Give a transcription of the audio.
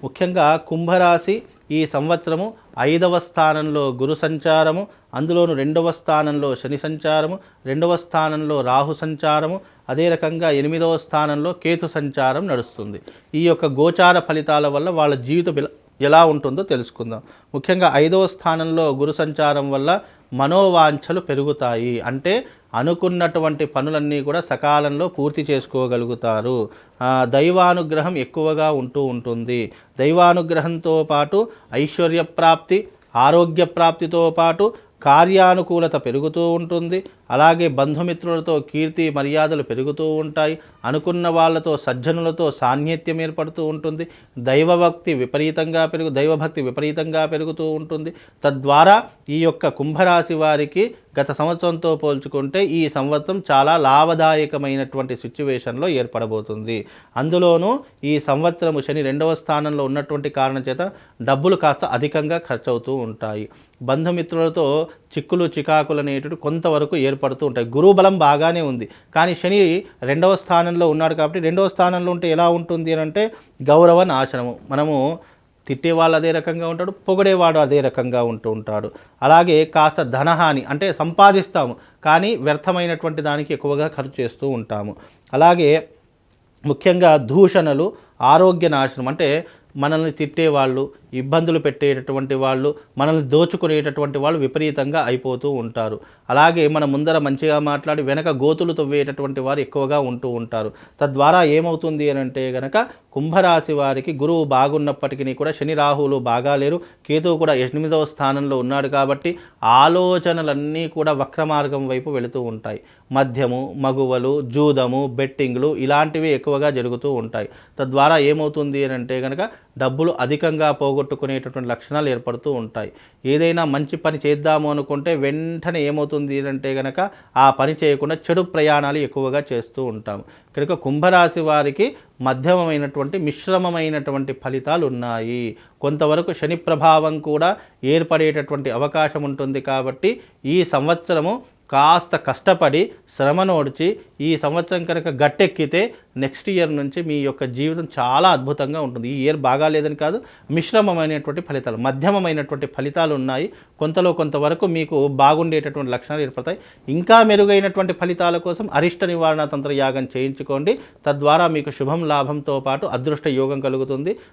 ముఖ్యంగా కుంభరాశి ఈ సంవత్సరము 5వ స్థానంలో గురు సంచారము, అందులోను 2వ స్థానంలో శని సంచారము, 2వ స్థానంలో రాహు సంచారము, అదే రకంగా 8వ స్థానంలో కేతు సంచారం నడుస్తుంది. ఈ యొక్క గోచార ఫలితాల వల్ల వాళ్ళ జీవితం ఎలా ఉంటుందో తెలుసుకుందాం. ముఖ్యంగా 5వ స్థానంలో గురు సంచారం వల్ల మనోవాంఛలు పెరుగుతాయి. అంటే అనుకున్నటువంటి పనులన్నీ కూడా సకాలంలో పూర్తి చేసుకోగలుగుతారు. దైవానుగ్రహం ఎక్కువగా ఉంటుంది. దైవానుగ్రహంతో పాటు ఐశ్వర్య ప్రాప్తి, ఆరోగ్య ప్రాప్తితో పాటు కార్యానుకూలత పెరుగుతూ ఉంటుంది. అలాగే బంధుమిత్రులతో కీర్తి మర్యాదలు పెరుగుతూ ఉంటాయి. అనుకున్న వాళ్ళతో సజ్జనులతో సాన్నిహిత్యం ఏర్పడుతూ ఉంటుంది. దైవభక్తి విపరీతంగా పెరుగుతూ ఉంటుంది. తద్వారా ఈ యొక్క కుంభరాశి వారికి గత సంవత్సరంతో పోల్చుకుంటే ఈ సంవత్సరం చాలా లాభదాయకమైనటువంటి సిచ్యువేషన్లో ఏర్పడబోతుంది. అందులోనూ ఈ సంవత్సరము శని 2వ స్థానంలో ఉన్నటువంటి కారణం చేత డబ్బులు కాస్త అధికంగా ఖర్చు అవుతూ ఉంటాయి. బంధుమిత్రులతో చిక్కులు చికాకులు అనేటివి కొంతవరకు ఏర్పడుతూ ఉంటాయి. గురువు బలం బాగానే ఉంది, కానీ శని 2వ స్థానంలో ఉన్నాడు కాబట్టి 2వ స్థానంలో ఉంటే ఎలా ఉంటుంది అని అంటే గౌరవ నాశనము. మనము తిట్టేవాళ్ళు అదే రకంగా ఉంటాడు, పొగిడేవాడు అదే రకంగా ఉంటాడు. అలాగే కాస్త ధనహాని, అంటే సంపాదిస్తాము కానీ వ్యర్థమైనటువంటి దానికి ఎక్కువగా ఖర్చు చేస్తూ ఉంటాము. అలాగే ముఖ్యంగా దూషణలు, ఆరోగ్య నాశనం, అంటే మనల్ని తిట్టేవాళ్ళు, ఇబ్బందులు పెట్టేటటువంటి వాళ్ళు, మనల్ని దోచుకునేటటువంటి వాళ్ళు విపరీతంగా అయిపోతూ ఉంటారు. అలాగే మన ముందర మంచిగా మాట్లాడి వెనక గోతులు తవ్వేటటువంటి వారు ఎక్కువగా ఉంటారు. తద్వారా ఏమవుతుంది అని అంటే గనక కుంభరాశి వారికి గురువు బాగున్నప్పటికీ కూడా శని రాహువులు బాగాలేరు. కేతువు కూడా 8వ స్థానంలో ఉన్నాడు కాబట్టి ఆలోచనలన్నీ కూడా వక్రమార్గం వైపు వెళుతూ ఉంటాయి. మద్యము, మగువలు, జూదము, బెట్టింగ్లు ఇలాంటివి ఎక్కువగా జరుగుతూ ఉంటాయి. తద్వారా ఏమవుతుంది అని అంటే కనుక డబ్బులు అధికంగా పోగొట్టుకునేటటువంటి లక్షణాలు ఏర్పడుతూ ఉంటాయి. ఏదైనా మంచి పని చేద్దాము అనుకుంటే వెంటనే ఏమవుతుంది అంటే కనుక ఆ పని చేయకుండా చెడు ప్రయాణాలు ఎక్కువగా చేస్తూ ఉంటాము. కనుక కుంభరాశి వారికి మధ్యమమైనటువంటి మిశ్రమమైనటువంటి ఫలితాలు ఉన్నాయి. కొంతవరకు శని ప్రభావం కూడా ఏర్పడేటటువంటి అవకాశం ఉంటుంది. కాబట్టి ఈ సంవత్సరము కాస్త కష్టపడి శ్రమనోడ్చి ఈ సంవత్సరం కనుక గట్టెక్కితే నెక్స్ట్ ఇయర్ నుంచి మీ యొక్క జీవితం చాలా అద్భుతంగా ఉంటుంది. ఈ ఇయర్ బాగాలేదని కాదు, మిశ్రమమైనటువంటి ఫలితాలు, మధ్యమమైనటువంటి ఫలితాలు ఉన్నాయి. కొంతవరకు మీకు బాగుండేటటువంటి లక్షణాలు ఏర్పడతాయి. ఇంకా మెరుగైనటువంటి ఫలితాల కోసం అరిష్ట నివారణ తంత్ర యాగం చేయించుకోండి. తద్వారా మీకు శుభం లాభంతో పాటు అదృష్ట యోగం కలుగుతుంది.